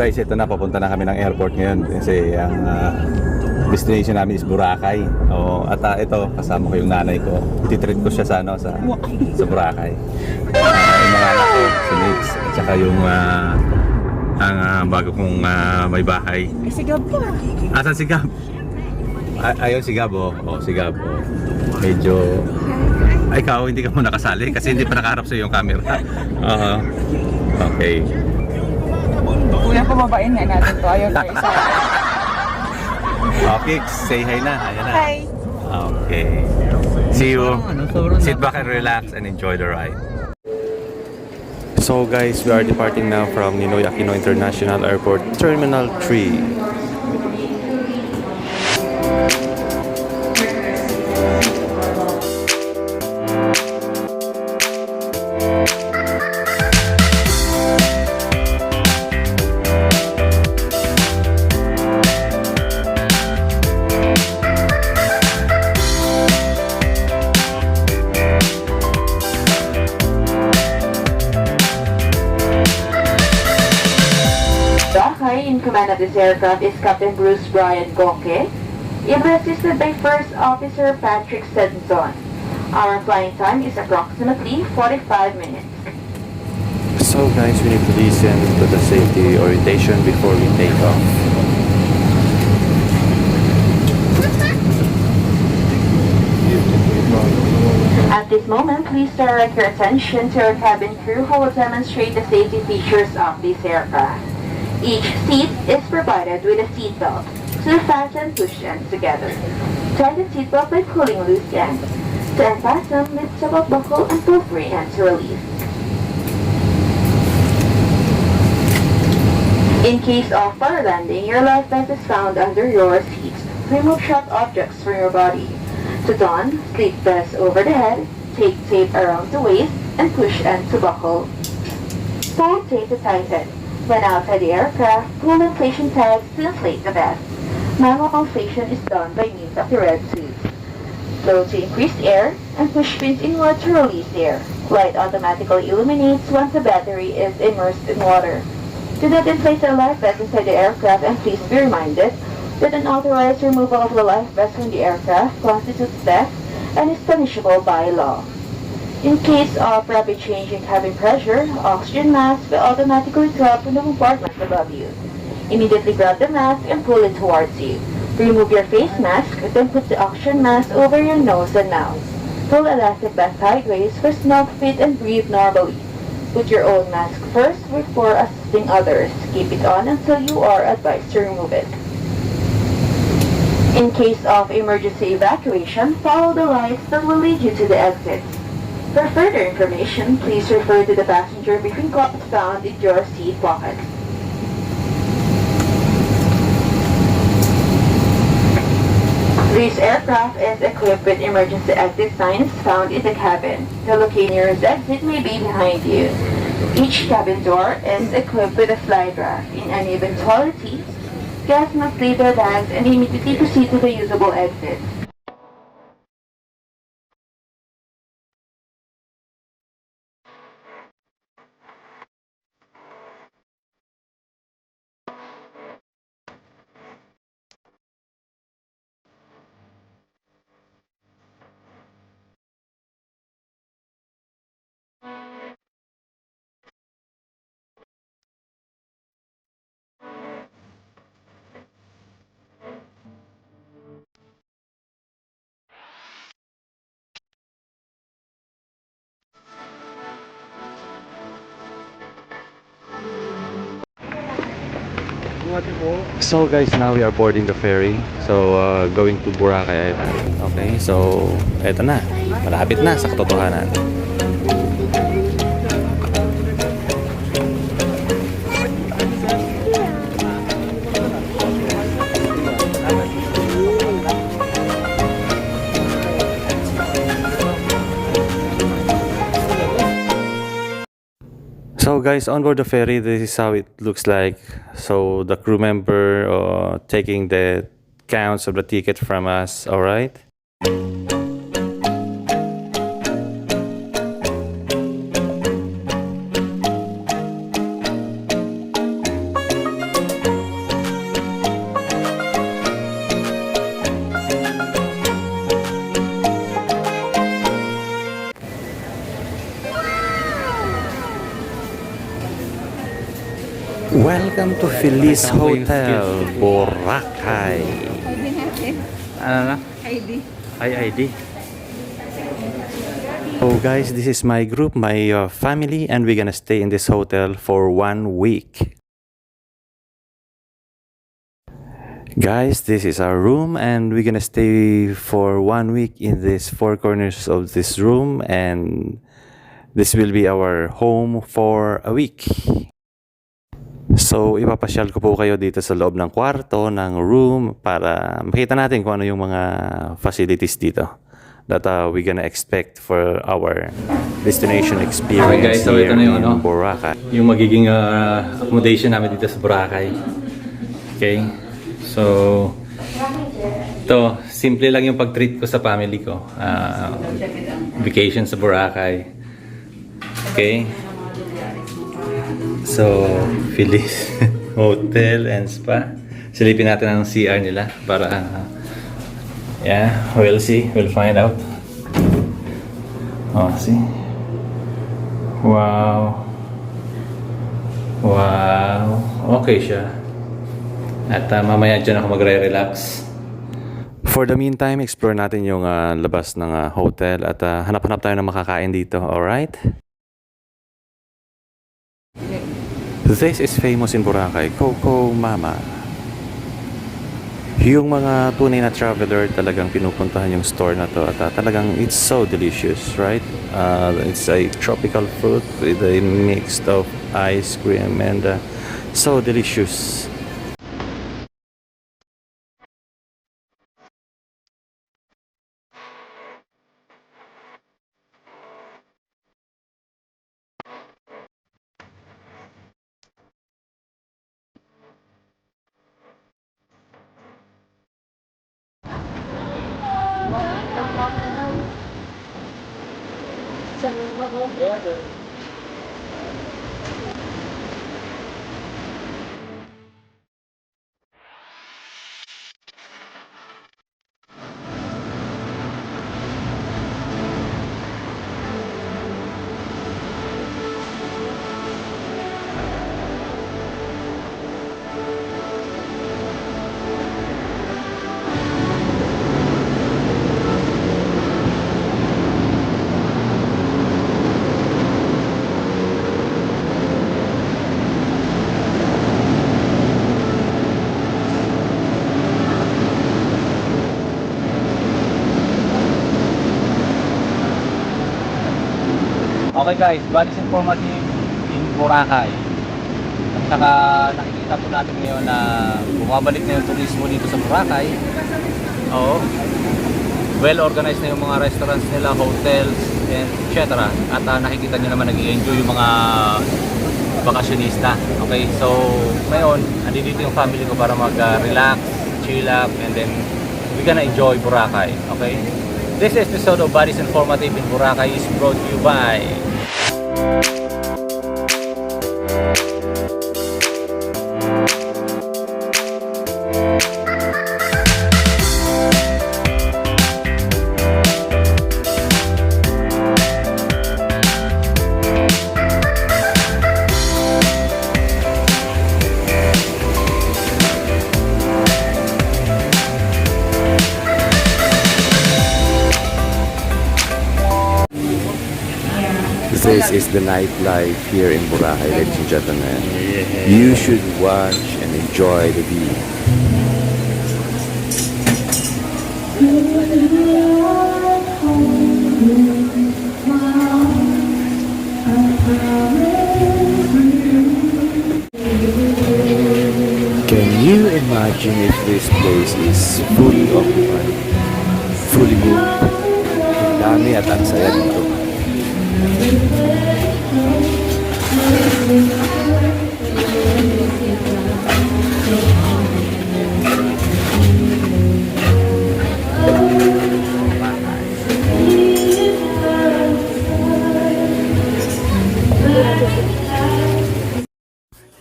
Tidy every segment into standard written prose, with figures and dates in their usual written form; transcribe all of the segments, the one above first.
guys, ito na, papunta na kami ng airport ngayon kasi ang destination namin is Boracay. At ito, kasama ko yung nanay ko. Ititreat ko siya sa Boracay. Yung mga anak ko, si Nix, at saka yung ang bago kong may bahay. Ay, si Gab po. Asan si Gab? Ayun si Gab, si Gab. Medyo... ikaw, hindi ka muna kasali kasi hindi pa nakaharap sa yung camera. Okay. Kuya, pababain nga natin to. Ayaw tayo isa. Okay, say hi na. Ayan na. Hi. Okay. See you. Sit back and relax and enjoy the ride. So guys, we are departing now from Ninoy Aquino International Airport Terminal 3. In command of this aircraft is Captain Bruce Brian Gonke, assisted by First Officer Patrick Stetson. Our flying time is approximately 45 minutes. So guys, we need to listen to the safety orientation before we take off. At this moment, please direct your attention to our cabin crew who will demonstrate the safety features of this aircraft. Each seat is provided with a seat belt, so fasten push ends together. Tie the seat belt by pulling loose ends. To unfasten, lift the belt buckle and pull free ends to release. In case of fire landing, your life vest is found under your seat. Remove sharp objects from your body. To don, slip vest over the head, take tape around the waist, and push end to buckle. Pull tape to tighten. When outside the aircraft, pull inflation tags to inflate the vest. Manual inflation is done by means of the red tube. Blow to increase air and push pins inward to release air. Light automatically illuminates once the battery is immersed in water. Do not inflate the life vest inside the aircraft, and please be reminded that unauthorized removal of the life vest from the aircraft constitutes theft and is punishable by law. In case of rapid change in cabin pressure, oxygen mask will automatically drop from the compartment above you. Immediately grab the mask and pull it towards you. Remove your face mask, then put the oxygen mask over your nose and mouth. Pull elastic back sideways for snug fit and breathe normally. Put your own mask first before assisting others. Keep it on until you are advised to remove it. In case of emergency evacuation, follow the lights that will lead you to the exits. For further information, please refer to the passenger briefing card found in your seat pocket. This aircraft is equipped with emergency exit signs found in the cabin. The location nearest exit may be behind you. Each cabin door is equipped with a slide rack. In any eventuality, guests must leave their bags and immediately proceed to the usable exit. So guys, now we are boarding the ferry. So going to Boracay Island. Okay, so eto na. Malapit na sa katotohanan. So guys, on board the ferry, this is how it looks like. So the crew member taking the counts of the ticket from us, all right? Welcome to Feliz Hotel, Boracay. Ano na? ID. ID. Oh guys, this is my group, my family, and we're gonna stay in this hotel for 1 week. Guys, this is our room, and we're gonna stay for 1 week in these four corners of this room, and this will be our home for a week. So, ipapasyal ko po kayo dito sa loob ng kwarto, ng room, para makita natin kung ano yung mga facilities dito that we're gonna expect for our destination experience. Okay guys, so ito na yung in Boracay. yung magiging accommodation namin dito sa Boracay. Okay? So, ito, simple lang yung pag-treat ko sa family ko. Vacation sa Boracay. Okay? So, Feliz Hotel and Spa. Silipin natin ang CR nila para yeah, we'll see. We'll find out. Oh, see? Wow. Wow. Okay siya. At mamaya dyan ako magre-relax. For the meantime, explore natin yung labas ng hotel at hanap-hanap tayo ng makakain dito, alright? This is famous in Boracay, Coco Mama. Yung mga tunay na traveler talagang pinupuntahan yung store na to at talagang it's so delicious, right? It's a tropical fruit with a mix of ice cream and so delicious. Okay guys, Buddies Informative in Boracay. At saka nakikita po natin ngayon na bumabalik na yung turismo dito sa Boracay. Oo. Well organized na yung mga restaurants nila, hotels, and etc. At nakikita nyo naman nag-i-enjoy yung mga bakasyonista. Okay, so ngayon, andito yung family ko para mag-relax, chill up, and then we're gonna enjoy Boracay. Okay? This episode of Buddies Informative in Boracay is brought to you by This is the nightlife here in Boracay, ladies and gentlemen. You should watch and enjoy the view. Can you imagine if this place is fully occupied, fully booked? Ang dami at ang saya dito.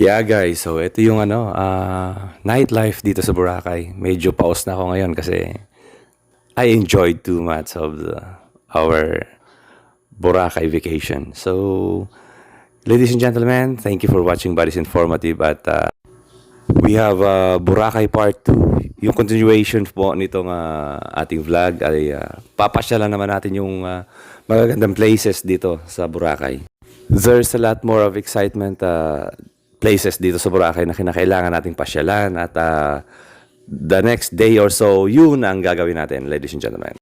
Yeah guys, so ito yung nightlife dito sa Boracay. Medyo paus na ako ngayon kasi I enjoyed too much of our Boracay vacation. So, ladies and gentlemen, thank you for watching Buddies Informative at We have Boracay Part 2. Yung continuation po nitong ating vlog ay papasyalan naman natin yung magagandang places dito sa Boracay. There's a lot more of excitement places dito sa Boracay na kinakailangan nating pasyalan at the next day or so, yun ang gagawin natin, ladies and gentlemen.